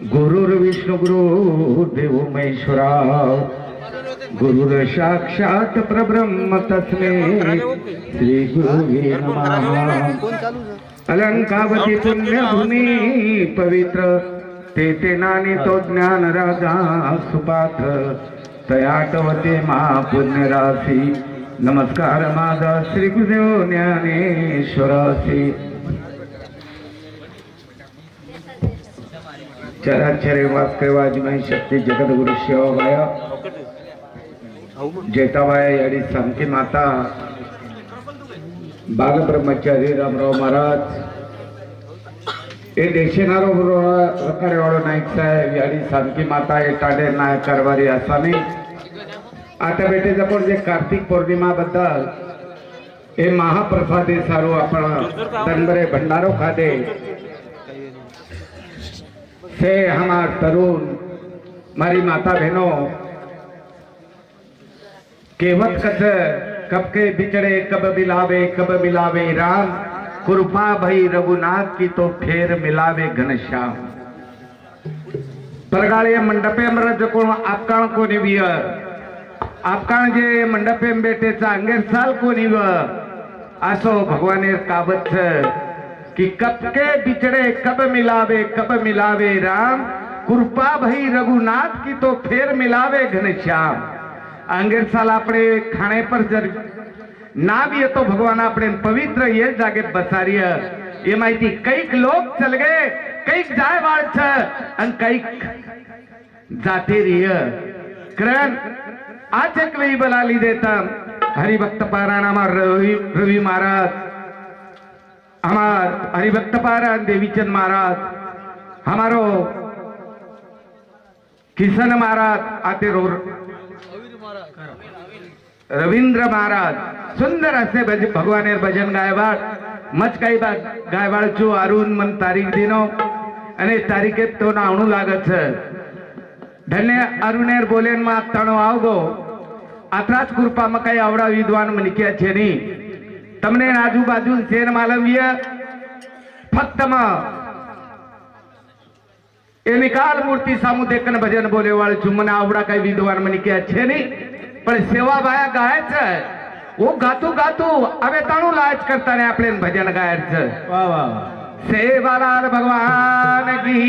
गुरुर्विष्णु गुरुर्देव महेश्वरा गुरुर साक्षात परब्रह्म तस्मै श्री गुरुवे नमः। अलंकावती पुण्यभूमी पवित्र ते नानी तो ज्ञान राजा सुपात्र तयाटवते मा पुण्य राशी। नमस्कार माझा श्री गुरुदेव ज्ञानेश्वरासी। चराचरे वाक्य वाजमय शक्ती जगद्गुरु शिवाबाया जेताबाया याडी सांगती माता बाल ब्रह्मचारी रामराव महाराज ए देशेनारो रकारेवाडो नाईक साहेब याडी सांगती माता ए टाडे नायक कारभारी आसामी। आता बेटे आपण जे कार्तिक पौर्णिमा बद्दल ए महाप्रसादी सारू आपण तनबरे भंडारो खादे से हमार तरुण मारी माता बहनों केवत कथ कब के बिछड़े कब मिलावे राम कृपा भई रघुनाथ की तो फेर मिलावे घनश्याम। परगाळे मंडपे मरज कोण आपकाण कोणी विय आपकाण जे मंडपे बेटेचा अंगेर साल कोणी व असो भगवाने कावत कि कब के बिछड़े कब मिलावे राम कृपा भई रघुनाथ की तो फेर मिलावे घनश्याम। अंगेर साल अपने खाने पर जर नाव ये तो भगवान अपने पवित्र ये जागे बसारिय ये माहिती कैक लोग चल गए कैक जाय वाळछ अन कैक जाते रिय करण आज एक वेळी बलाली देता हरिभक्त पारायण रवि महाराज हमार हरिभक्त पारायण देवीचंद महाराज हमारो किशन महाराज आते रविंद्र महाराज सुंदर असे भगवान भजन गायवाड़ मच कई गायवाड़ चो अरुण मन तारीख दिनो अने तारीखे तो आवणु लागत छे। धन्य अरुणेर बोलेन मा तणो आवगो आत्राज कृपा में कई आवड़ा विद्वान मनिक्या छे नी तमने आजूबाजू शेर मालवीय फक्त ए निकाल मूर्ति सामू देखन भजन बोले वाले चुमने आवड़ा कई विद्वान मनी के अच्छे नहीं पर सेवा बाया गायच वो गातू अबे ताणू लाज करता ने आपले भजन गायच। वाह वाह सेवालाल भगवान की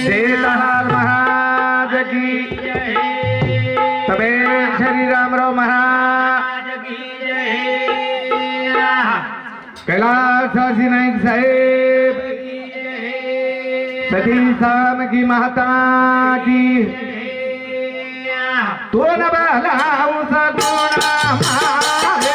देवलाल महाराज की तबे श्री रामराव महाराज कैलासवासी नाईक साहेब सती साम की माता की तो न बहलाऊं सगुणा मारे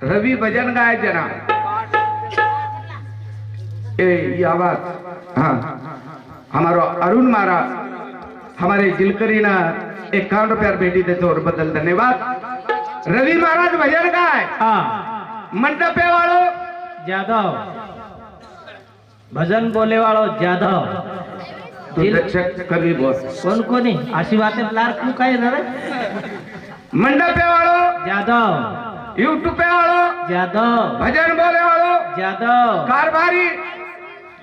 रवि भजन गाय जना ये आवाज हाँ हमारो अरुण महाराज हमारे जिलकरी ना 51 रुपया भेटी देते और बदल धन्यवाद। रवि महाराज भजन गाय हाँ मंडपे वालों जादव भजन बोले वालों जादव तू दक्षक कमी बोल कोण कोणी अशी वाटे लार्क तू काय ना रे मंडप पे वाळो जादव यूट्यूब पे वाळो जादव भजन बोले वाळो जादव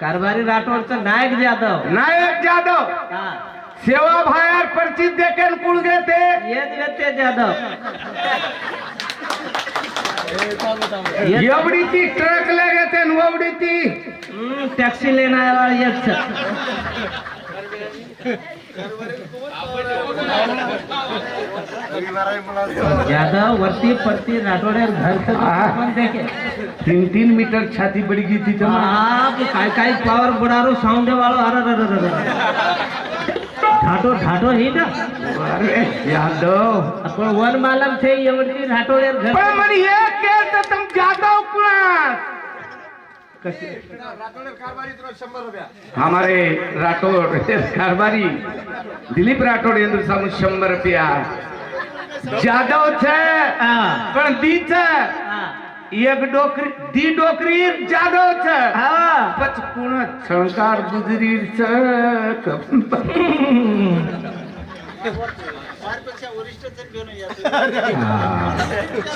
कारभारी राठोडचं नायक जादव नायक जादव हा सेवा भायर पर्ची देखेन कुळ देते येते जादव एवढी ती ट्रक लागते एवढी ती टॅक्सी लेणार येत जादव वरती पड़ती राठोड्यावर घर देखे 3-3 मीटर छाती बड़ी गई थी काय काय पावर बुडारो साउंड वालो अरे ढाटो ही ना अरे यादव आपण वन मालम थे एवढी राठोड्यावर घर पण मनी एक केल तर तुम जादव कुणा हमारे राठौड़ कारभारी दिलीप राठौड़ इंद्र सामू 100 रुपया जादव छे पण दी छे एक डोकरी दी डोकरी जादव छे पचकुण छणकार गुजरी छे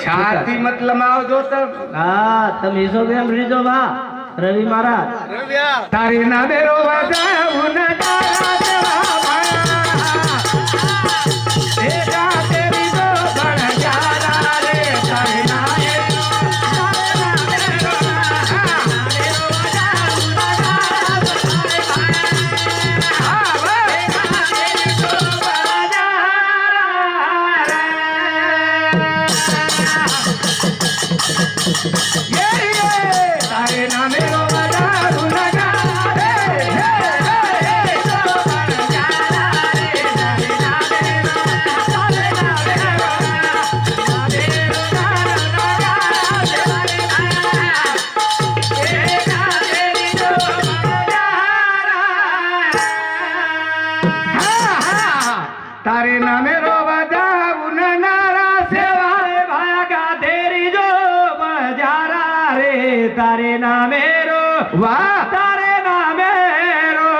छाती मतलब आओ जो तब तम हिसो गेम रिजो बा रवि महाराज तारी ना मेरो वजाऊ न तारा तेरा तेरा तेरी दो बन जाना रे तारी ना तारे नामे रो बजाऊ न नारा सेवा भागा तेरी जो बजारा रे तारे नामे रो वाह तारे नामे रो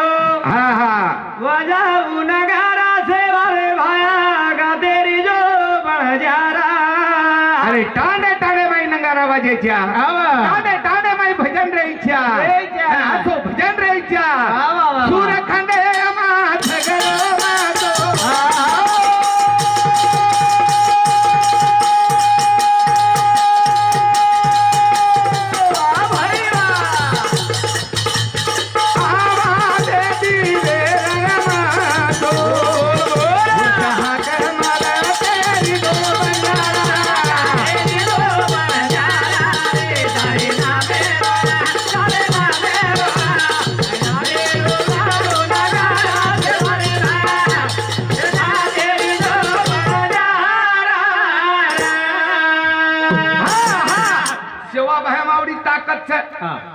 हाँ हाँ बजाऊ न गारा सेवा भागा तेरी जो बजारा अरे टाणे टाणे माई नगारा वाजेच्या टाणे टाणे माई भजन रहीच्या असो भजन रहीच्या सूर्यखंडे माथ गरो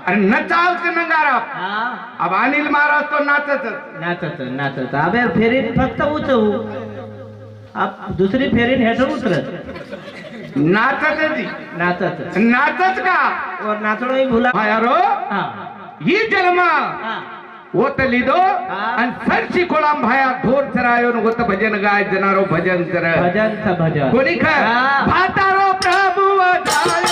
अरे नचाल के नगारा अब अनिल महाराज तो नाचत अबे फेरी फक्त उचवू अब दुसरी फेरी हेठ उतरत नाचत का और नाचणो ही भूला यारो ही जन्म ओत लिदो आणि सरची कोळाम भाया ढोर चरायो न गोत भजन गाय जनारो भजन कर भजन कोणी खा भातारो प्रभु जायो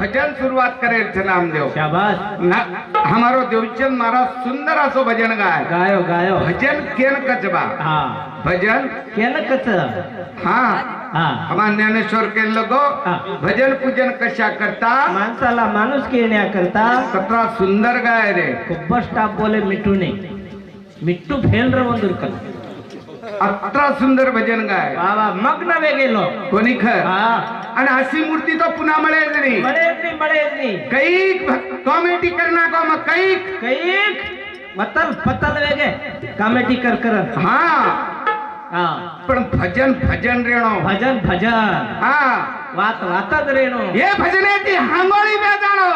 भजन शुरुआत करेल थे नामदेव शाबाश हमारो देवचंद महाराज सुंदर असो भजन गायो भजन केन कचबा भजन केन कच हमार ज्ञानेश्वर के लोगो भजन पूजन कशा करता माणसाला माणूस केण्या करता कतरा सुंदर गाय रे खूप स्टाफ बोले मिट्टू फेल रे वंदुरकल अत्रा सुंदर भजन गाय बाबा मग्न वे गेलो कोणी खर आणि अशी मूर्ती तो पुन्हा मिळेल नाही મળે જ નહીં કઈક કોમેડી કર નાખો માં કઈક કઈક પતલ પતલ વેગે કામેટી કર હા હા પણ ભજન ભજન રેણો ભજન ભજન હા વાત વાત જ રેણો એ ભજનેથી હાંગોળી મે જાણો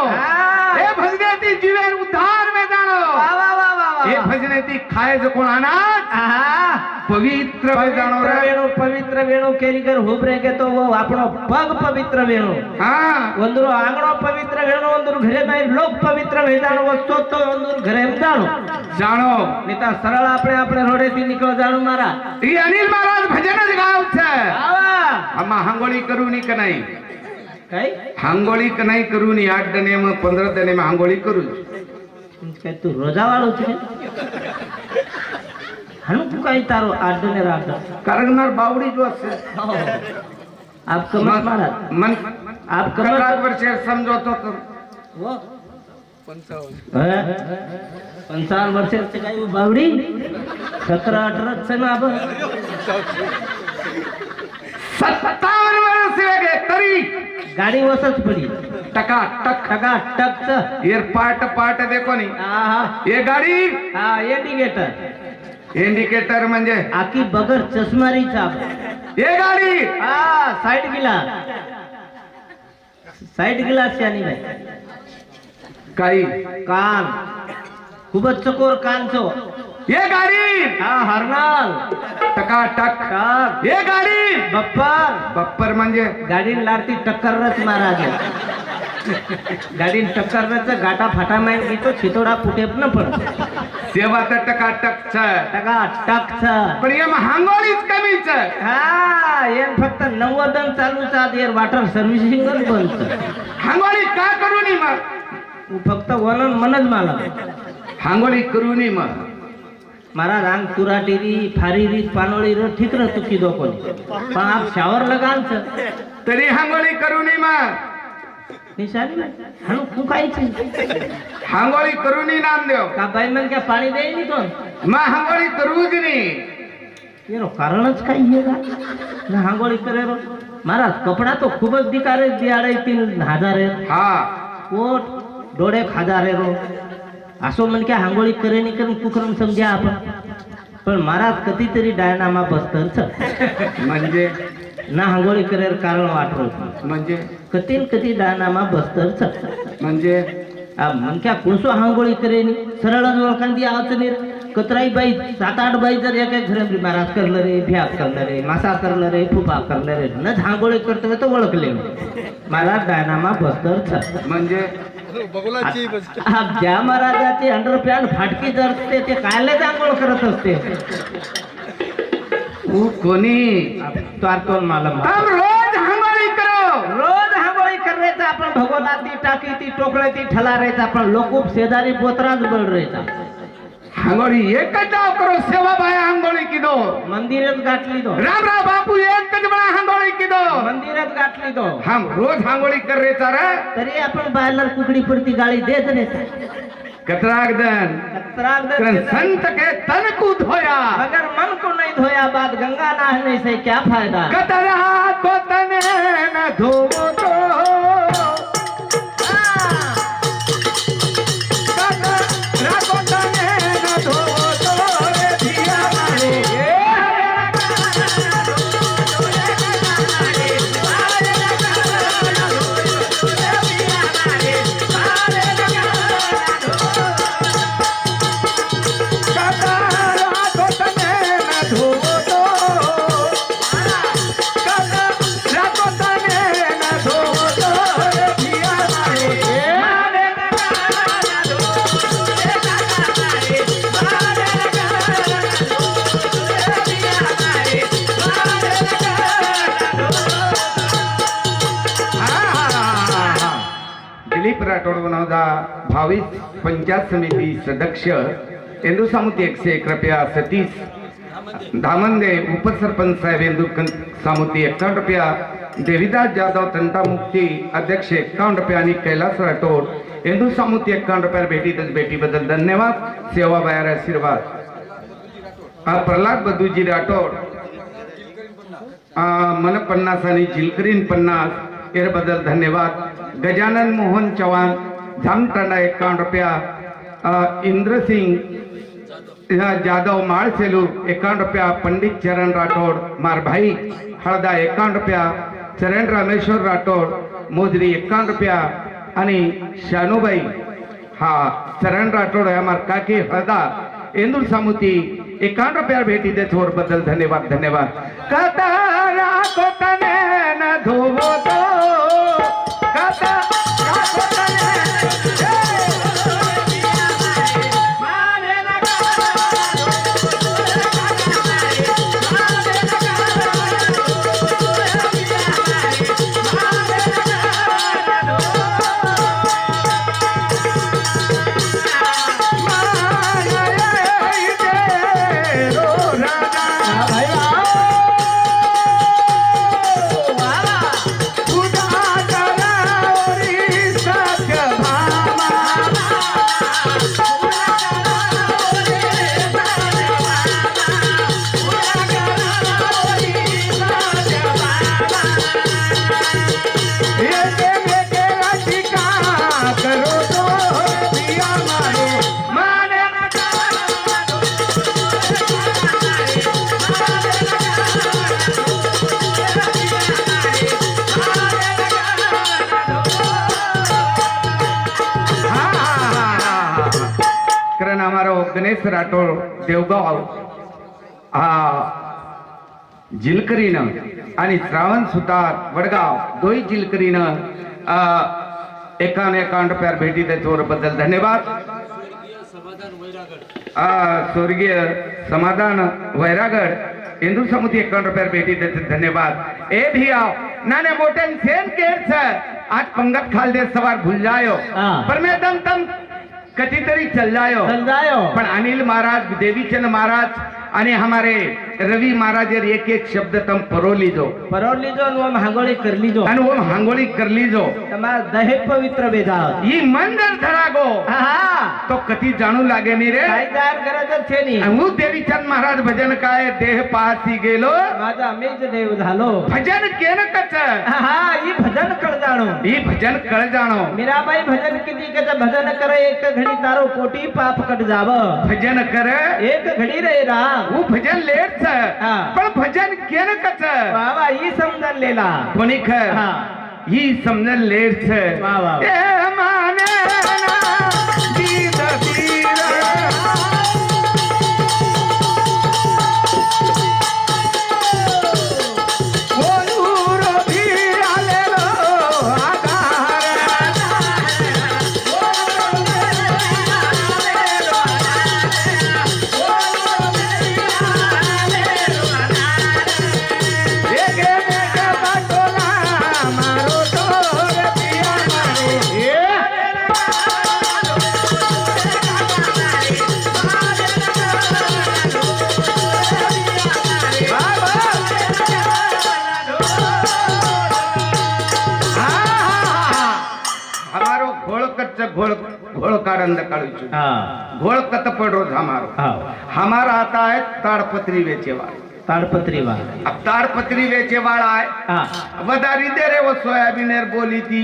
એ ભજનેથી જીવે ઉદ્ધાર મે જાણો વાહ વાહ વાહ વાહ એ ભજનેથી ખાય જ કોણ અનાજ આહા પવિત્ર મે જાણો રે પવિત્ર વેણો કેરી કર હુબરે કે તો વો આપણો પગ પવિત્ર વેણો હા ಒಂದರು ಆಂಗಣೋ ಪವಿತ್ರ ವೇಣು ಒಂದರು ઘરે માં લોક પવિત્ર વેદાણો વસ્તો તો ಒಂದರು ઘરે એમ જાણો જાણો નીતા સરળ આપણે રોડે થી નીકળો જાણો મારા ઈ અનિલ મહારાજ ભજન જ ગાવ છે આવા આમાં હાંગોળી કરું ની કે નહીં કઈ હાંગોળી કે નહીં કરું ની 8 દને માં 15 દને માં હાંગોળી કરું કે તું રોજા વાળો છે હણું તું કઈ તારો આડ ને રાખ કરગનાર બાવડી જો છે આપ કમત મારા મન આપ કલાક કમત પર છે સમજો તો वो 55 वर्ष से काय बावडी 17 18 છે ના अब 57 વર્ષ વેગે તરી गाडी वसच पडी टका टक टका टक एयर पार्ट पार्ट देखो नी हा हा ये गाडी हा इंडिकेटर इंडिकेटर म्हणजे आकी बगर चष्मारी छाप ये गाडी हा साइड गिलास यानी भाई काही कान खूबच चकोर कान छो ये गाडी हा हरनाल टका टक टक ये गाडी बप्पर बप्पर म्हणजे गाडी लारती टक्करच महाराज गाडी टक्करच गाटा फाटा माइन गीतो छितोडा फुटे न पण सेवा तर टका टक छ टका टक छ पण एમાં हांगोळीच कमी छ हा एन फक्त 90 चालू चा देर वॉटर सर्व्हिसिंग च बंद हांगोळी का करू नी मग फक्त वनन मनज माला हांगोळी करू नी मग मारा रांग तुराटीरी फारीरी पानोळी रो ठीक र तुकी दो कोणी पण आप शावर लगान छ तरी हांगोळी करू नी मग निशानी हणू फुकाई छी हांगोळी करू नी नाम देव का बाई मन क्या पाणी दे नी तो मग हांगोळी करूच नी एरो कारणच काय हे का ना हांगोळी करे रो महाराज कपडा तो खूबच दिकारे दियाडे 3000 हा कोट डोळे खाजारे रो असो मन क्या हांगोळी करे नी करून कुकरम समज्या आपण पण महाराज कधीतरी डायनामा बस्तर छ म्हणजे ना हांगोळी करेर कारण वाटरो म्हणजे कधी डायनामा बस्तर छ म्हणजे मन क्या कोणसो हांगोळी करे नी सरळ ओळखांदी आवत नी कतराई बाई 7-8 बाई जर एक घरे महाराज करले रे भ्या करले रे मासा करले रे फुफा करले रे न हांगोळी करते तो ओळखले महाराज डायनामा बस्तर छ म्हणजे आप ज्या महाराजाची अंडरपॅन्ट फाटकी जरते ते कायले आंघोळ करत असते कोणी त्वारतोन मालम हम रोज हांगोळी करो रोज हांगोळी करायचं आपण भगवनाती टाकी ती टोकळे ती ठलारायचं आपण लोक शेजारी बोतराच बळरायचा हांगोळी एकच जाव करो सेवा बाया हांगोळी किदो मंदिरच गाठली दो राम राम बापू एकच बळा हांगोळी किदो मंदिरच गाठली दो हम रोज हांगोळी कर रे तारा तरी आपण बायलर कुकडी पडती गाळी देत रे कतरागदन संत के तन को धोया मगर मन को नहीं धोया बाद गंगा नहाने से क्या फायदा कतरा को तने न धोवो तो कतरा को तने न धोवो तो रे धिया मारे दिलीप राठोड बनवदा भाविक पंचायत समिती सदस्य इंदू सामुती 101 रुपया सतीश धामंदे उपसरपंच साहेब इंदू सामुती 51 रुपया देवीदास जाधव तंटा मुक्ती अध्यक्ष 51 रुपया आणि कैलास राठोड इंदू सामुती 51 रुपया बेटी बदल धन्यवाद सेवा बायर आशीर्वाद प्रल्हाद बदूजी राठोड मन 50 आणि जिलकरीन 50 याबद्दल धन्यवाद. गजानन मोहन चव्हाण जामतांडा 51 रुपया. इंद्रसिंग जाधव माळसेलू 51 रुपया. पंडित चरण राठोड मारभाई हळदा 51 रुपया. चरण रामेश्वर राठोड मोजरी 51 रुपया. आणि शानूबाई हा चरण राठोड हमार काकी हळदा इंदूर सामुती 51 रुपया भेटी दे थोर बद्दल धन्यवाद. धन्यवाद. कतारा कोतने न धोवो तो कतारा कोतने गणेश राठोड देवगाव जिलकरीनं आणि श्रावण सुतार वडगाव दोई जिलकरीनं 51 रुपया भेटी त्याच्यावर बद्दल धन्यवाद. स्वर्गीय समाधान वैरागड इंदू समुती 51 रुपया भेटी त्याचे धन्यवाद. ए भी आओ नाने मोटन सेन केर आज पंगत खाल दे सवार भूल जायो पर मैं दम तम कधीतरी चल जायो. पण अनिल महाराज देवीचंद महाराज आणि हमारे रवि महाराज एक एक शब्द तम परो लीजो वो हांगोळी कर लीजो आणि वो हांगोळी कर लीजो तमार दहे पवित्र बेजाव ही मंदिर धरागो तो कधी जाणू लागे नी रे काय तयार करायचं छे नी. वो देवीचंद महाराज भजन काय देह पासी गेलो माझा अमेज देव झालो भजन केन कच ही भजन कळ जाणो ही भजन कळ जाणो. मीराबाई भजन किती कच भजन करे एक घडी तारो पोटी पाप कट जाव भजन कर एक घडी रे राम वो भजन लेट पण भजन केन कच बाबा ही समजन लेला कोणी ख ही समजन लेट वा वा ए माने ना दीद दीद घोड़ काढ़ घोड़ कत पड़ रोज हमारा आता है ताड़पत्री बेचे वाला. ताड़पत्री वाला अब ताड़पत्री बेचे वाला है वदारी दे रे वो सोयाबीन बोली थी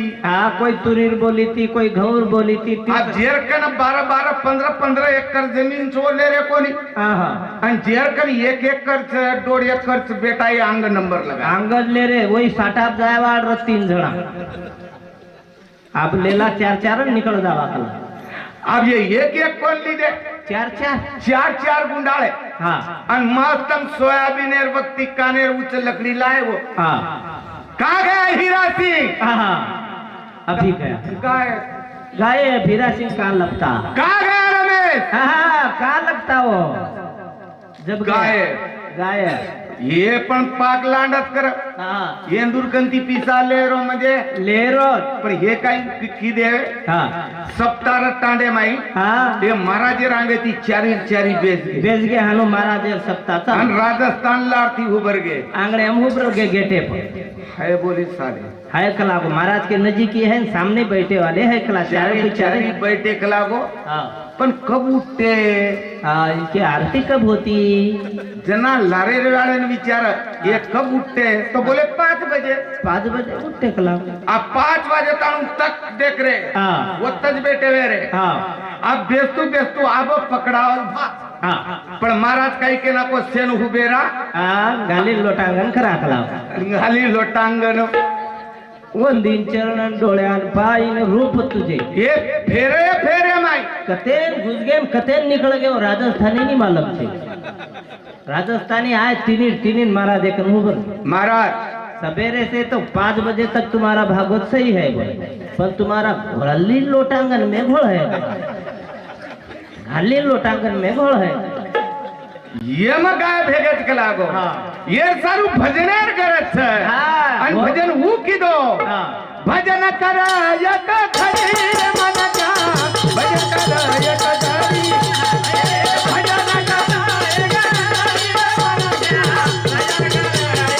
कोई तुरीर बोली थी कोई घऊर बोली थी. अब जेरकन 12 15 एकड़ जमीन चो ले रे कोनी आणि जेरकन 1 एकड़ 1.5 एकड़ बेटा ये अंग नंबर लगा अंगद ले रे वही साठाप जाए वाड़ 3 जना आप लेला 4 निकल जावा कल. अब ये 1 कोण लीधे 4 गुंडाळे आणि मस्तम सोयाबीन वक्ती कानेर उच्च लकड़ी लाए वो कहा गया हीरा सिंह अभी गया गाये हीरा सिंह कहाँ लगता कहा गया रमेश कहाँ लगता वो जब गाये ये पण पाक लांडत कर येंदुरकंती पिसा लेरो म्हणजे लेरो पण हे काही की देवे सप्तार तांडे माई ते महाराजे रांगेती चारी बेज गे हानो महाराजे सप्ताचा आणि राजस्थान लारती उबर गे आंगणे हम उबर गे गेटे पर है बोली साले है कला को महाराज के नजीक ही है सामने बैठे वाले है कला चारों बैठे कला को पण कब उठते हाँ इनकी आरती कब होती? जना लारे वाले ने विचार ये कब उठते तो बोले 5 बजे 5 बजे उठते कलाम। अब 5 बजे तक देख रहे हाँ। वो तज बैठे हुए रे हाँ अब बेस्तू अब पकड़ाओ हाँ पण महाराज काही के नको सेन हुबेरा हाँ गाली लोटांगण खरा कलाम। घाली लोटांगण ಒಂದಿನ ಚರಣ डोळ्यान पायन रूप तुझे ये फेरे फेरे माई कतेन घुस गए कतेन निकल गए राजस्थानी नहीं मालूम थे राजस्थानी आए तीन महाराज एक नूबर महाराज सवेरे से तो 5 बजे तक तुम्हारा भागवत सही है पर तुम्हारा घोड़ली लोटांगन में घोड़ है घाली लोटांगन में घोड़ है ये मग काय भेगत के लागो हाँ। ये सारू भजनेर करत छे हाँ। आणि भजन हू कीधो हाँ। भजन करायक खरी मन जा भजन करायक खरी भजन करायक खरी मन जा भजन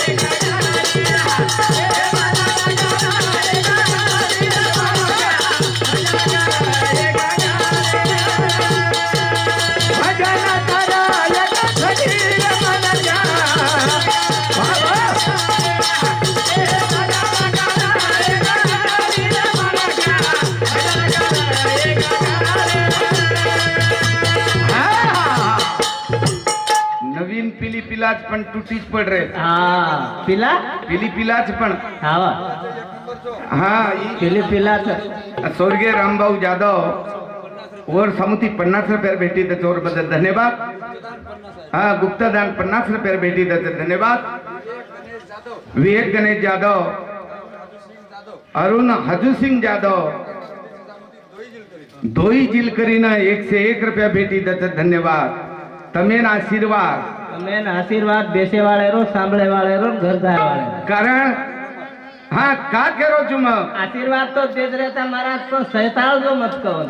नवीन पिली पिलाच पण तुटीच पड रे हाँ पिला पिली पिलाच पण हाँ हा पिली पिला स्वर्गीय रामभाऊ जाधव वर समुती 50 रुपये भेटी त्याच्यावर बद्दल धन्यवाद हा गुप्तदान 50 रुपये भेटी त्याचे धन्यवाद विवेक गणेश जाधव अरुण हजू सिंग जाधव दोई जिलकरीनं 101 रुपया भेटी त्याचे धन्यवाद तमेन आशीर्वाद મેન આશીર્વાદ બેસે વાળે રો સાંભળે વાળે રો ઘરદાર વાળે कारण हा का करो છું मग આશીર્વાદ તો તેજ રહેતા महाराज तो सैताळ जो मत कहो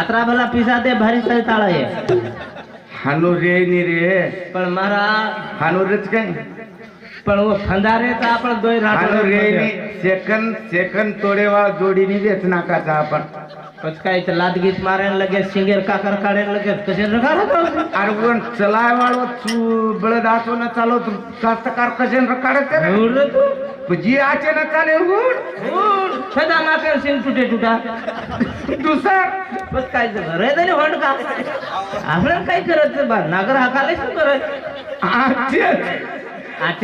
आत्रा भला पिसा दे भारी सैताळ है हानू रे नी रे पण महाराज हानू रेच काय पण वो फंदारे तो आपण दोय हानू राहतो रे नी सेकंद तोडेवा जोडीनी वेच नाकाचा आपण पच काय ते लाद गीत मारायला लगे सिंगेर काकर काढायला लगे कसे रखा अरे वन चलाय वाळो तू बळद आचो न चालो तू कास्तकार कसे रकाडत रे जी आचे न चाले उड सदा ना कर सिंग टुटे टुटा दुसर पच काय रे तरी होंड का आपण काय करत बा नागर हाकाले શું કરે आचे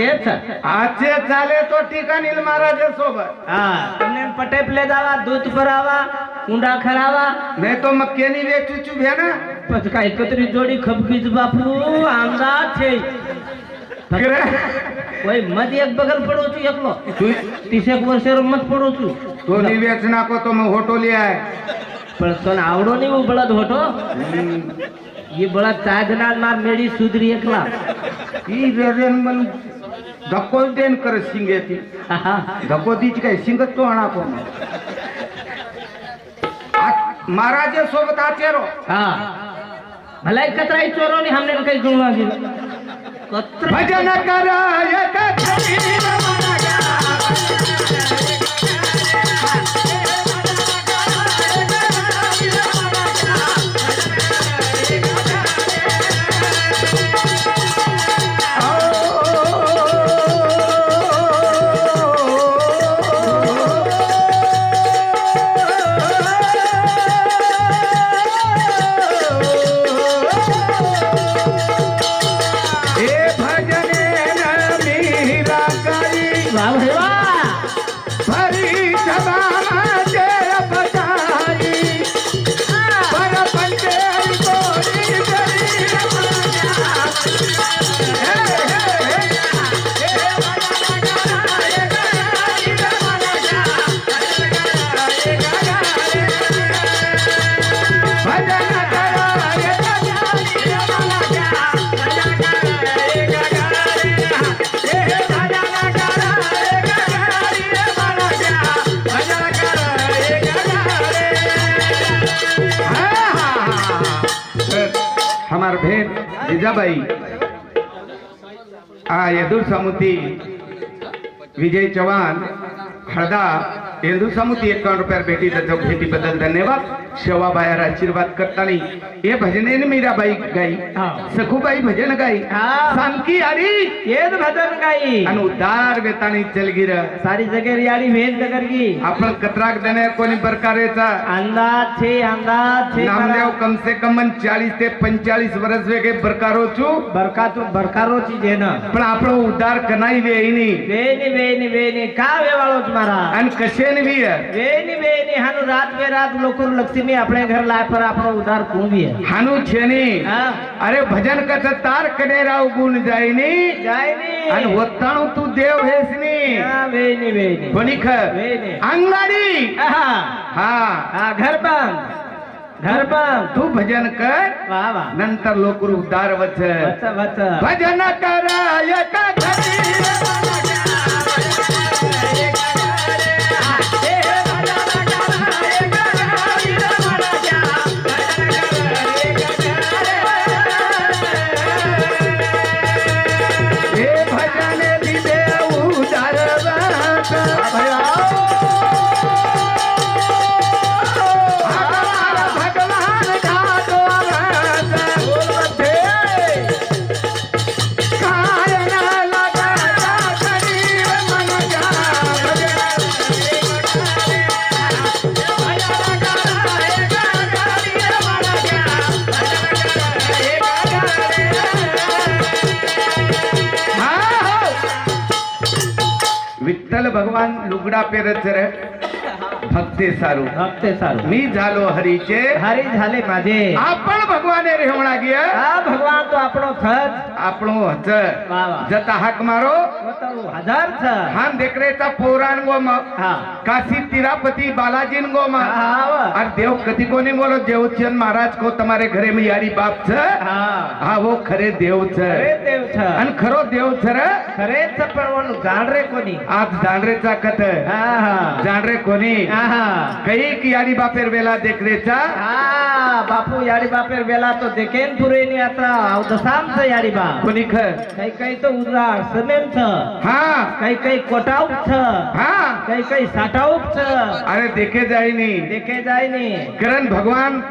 चाले तो ठिकाणी महाराज सोबत हाँ तुमने पटेप ले जावा दूध भरावा कुंडा खरावा नाही तो मग केनी वेचू चुभ्या ना पच काय कतरी जोडी खपकीच बापू आमदा छे कोई मत एक बगल पड़ो छु एकलो 30 वर्ष मत पड़ो छु तो नी वेच नाको तो मग होटो ले आय पण तन आवडो नहीं वो बळद होटो ये बळद ताजनाल मार मेडी सुधरी एकला ही रेन मन धक्को देन कर सिंगेती धक्को दीच काय सिंगत तो आणा को महाराज सोबत आचेरो हाँ भलाई कतराई चोरो ने हमने कहीं गुणवा दी भजन करायक खरी मन जा हमार भेद जिजाबाई येदूर समुती विजय चव्हाण हळदा येदूर समुती 51 रुपये भेटी भेटी बदल धन्यवाद। शेवाबायार आशीर्वाद करतानी हे भजने मीराबाई गाई हा. सखूबाई भजन गाई हा. सामकी आरी येद भजन गाई आणि उदार वेतानी चलगिर सारी जगेर याडी भेद करगी आपण कतराक देणे कोणी प्रकारेचा अंदाज छे नामदेव कम से कम 40 ते 45 वर्ष वेगे प्रकारो छू बरकारो ची जेन पण આપણો ઉદ્ધાર કનાઈ વેઈની वेनी का वेवाळो तुम्हारा અને કશે ને વી वेनी हानु रात बे रात लोकुर लक्ष्मी अपने घर लाए पर आपनो उधार कौन भी है હાનું છે ની हाँ અરે ભજન કથ તાર કનેરાવ ગુણ જાયની जायनी અને વતાણું તું દેવ હેસની हाँ वेनी ભણીખ वेनी આંગણાડી हाँ હા घर बंद તું ભજન કર वाह वाह નંતર લોકરું ઉદ્ધાર વચ वच ભજન કરાય કઘરી विठ्ठल भगवान लुगडा पेरत रे भक्ते सारू हफ्ते सारू मी झालो हरीचे हरी झाले माझे आपण भगवाने रेवणा गिया हाँ भगवान तो આપણો થજ આપણો હજ वाह वाह जता हाक मारो तो हजार छ हान देखरेचा पौराण गो म हाँ काशी तिरापति बालाजी गो म हाँ और देव कति कोनी बोलो देवचंद महाराज को तुम्हारे घरे में यारी बाप छ हाँ हाँ वो खरे देव छ खरे देव छ अन खरो देव छ रे खरे छ पण वनु जाणरे कोणी आज जाणरेचा कथ हाँ हाँ जाणरे कोणी हाँ कई की यारी बापेर वेला देखरेचा हाँ बापू याडी बापेर वेला तो देखेन पुरे नी आता अवदसाम छ याडी बाप कोणी ख काही तो उदार समेम छ हाँ काही कोटाऊ छ हाँ काही साठाऊ छ अरे देखे जाई नहीं देखे जाय नी करण भगवान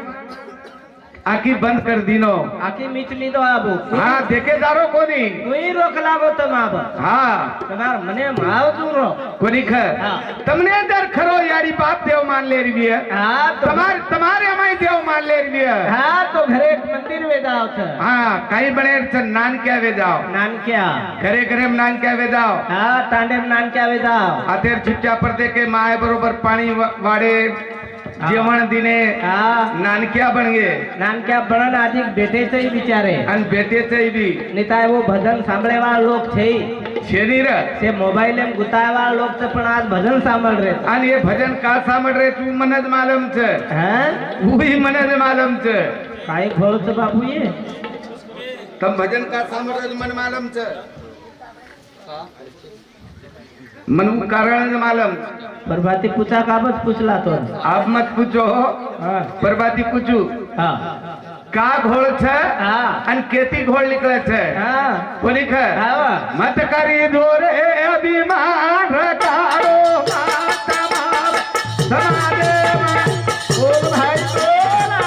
आखी बंद कर दीनो आखी मीचली दो आबू हाँ देखे जारो कोनी तुई रोक लागो तम आब हाँ તમાર મને માવ દૂરો कोनी ख हाँ तमने अंदर खरो यारी बाप देव मान ले रही है हाँ तो तुम्हारे हमारी देव मान ले रही है हाँ तो घरे एक मंदिर वे जाओ छ हाँ कहीं बने नान क्या वे जाओ नान क्या घरे घरे में नान क्या वे जाओ हाँ तांडे में नान क्या वे जाओ आतेर छिपचा पर देखे माए बरोबर पानी वाड़े जेवण दिने हाँ नानक्या बन गए नान क्या बनन अधिक बेटे से ही बिचारे अन बेटे से भी निताय वो भजन सांभळे वाला लोग छे शरीर से मोबाइल में गुताय वाला लोग से पण आज भजन सांभळ रे आणि हे भजन का सामड रे तू मनज मालम छ हैं उही मनज मालम छ काय खोल छ बापू ये तम भजन का सामड रे मन मालम छ मनु कारण मालम प्रभाती पूछा काबत पूछला तो आप मत पूछो हाँ परबाती पूछू हाँ का घोळ छ हाँ आणि केती घोळ निकळे छ हाँ कोणी ख हाँ मत करी दोरे अभिमान रकारो माता मार समाजे बोल भाई बोला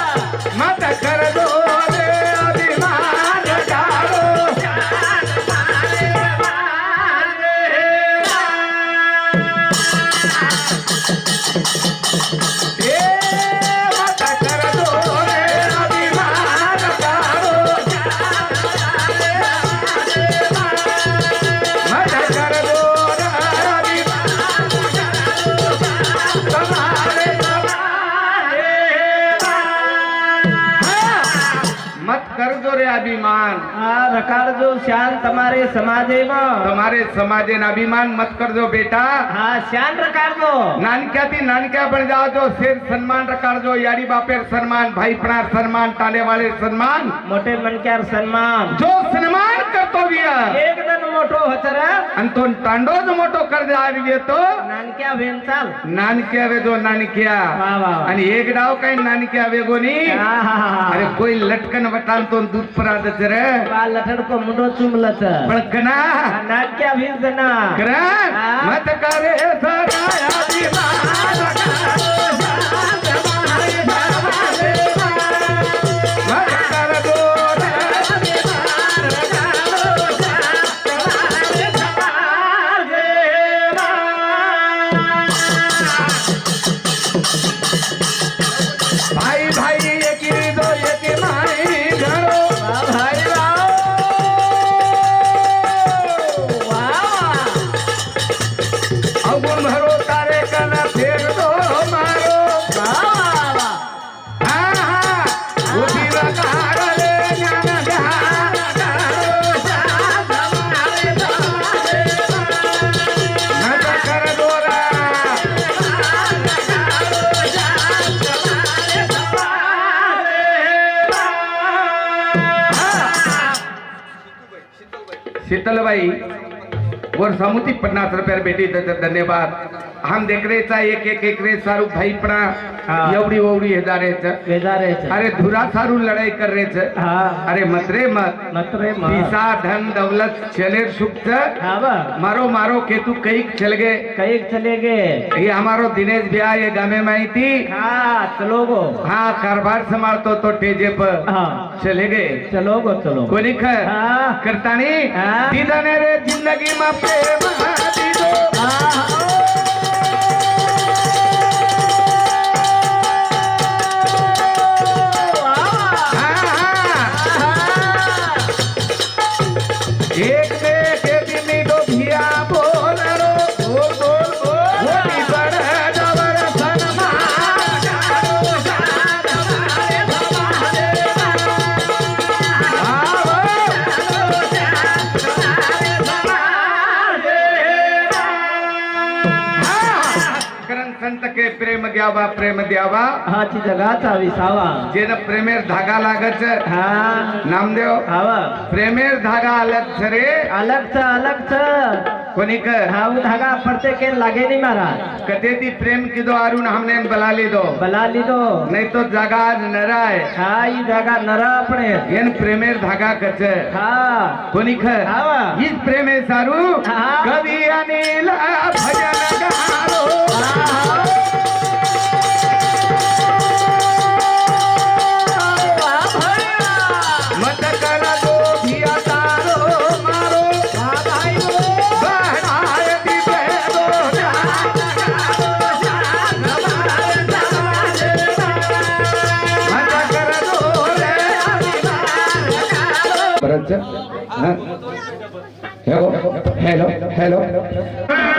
मत कर दोरे अभिमान रकारो ए मत कर दोरे अभिमान रकारो मत कर दोरे अभिमान तुम्हारे मत कर दो रे अभिमान हाँ रकार जो शान तुम्हारे समाजे में तुम्हारे समाजे ना अभिमान मत कर दो बेटा हाँ शान रकार दो नानक्या थी नानक्या बन जाओ जो सिर सम्मान रकार दो यारी बापेर सम्मान भाई पणार सम्मान टाले वाले सम्मान मोठे मनक्यार सन्मान जो सम्मान करतो बिया एकदम मोठो होतर आणि तो तांडो जो मोठो कर जावी तो नानक्या वेन चाल नानक्या वे जो नानक्या वाह वाह आणि एक डाव काही नानक्या वेगोनी अरे कोई लटकन वटान तो दूध परादच रे लठड को मुंडो चुमलच पण कना नानक्या वीज गना करा मत करे सराया अभिमान शीतलबाई वर समुती 50 रुपये भेटी त्याचा धन्यवाद. हम देखरेचा एक एकरे सारू भाई पणा हा. एवढी ओवढी हे जारेच वेदारेच अरे धुरा सारू लढाई करेच हा अरे मतरे मत मतरे मा पीसा धन दौलत चले सुख हाँ बा मारो मारो के तू कई चल गए. कई चले गए ये हमारो दिनेश भैया ये गामे माहिती हाँ चलो गो हाँ कारभार संभालतो तो टेजे पर हाँ चले गए. चलो गो चलो कोणी ख हाँ करतानी हाँ. दीदाने रे जिंदगी मा प्रेम दीदो एक के दिनी दो भिया बोल रो बोल बोल बोल होती बड़ जबर सनमान करण संत के प्रेम द्यावा हाँ ची जगाचा विसावा जेन प्रेमेर धागा लागच हाँ नामदेव हवा प्रेमेर धागा अलग छ रे अलग छ कोणी क हाँ वो धागा पड़ते के लागे नहीं मारा कते दी प्रेम की दो अरुण हमने बला ली दो बला ली दो नहीं तो जागा नराय हाँ ये धागा नरा अपने येन प्रेमेर धागा कच हाँ कोणी ख हवा इस प्रेमे सारू हाँ. कवी अनिल भजन गारो मत कर दो भिया तारो मारो बहनाय दीपे दो मत कर दो रे बरच हेलो हेलो हेलो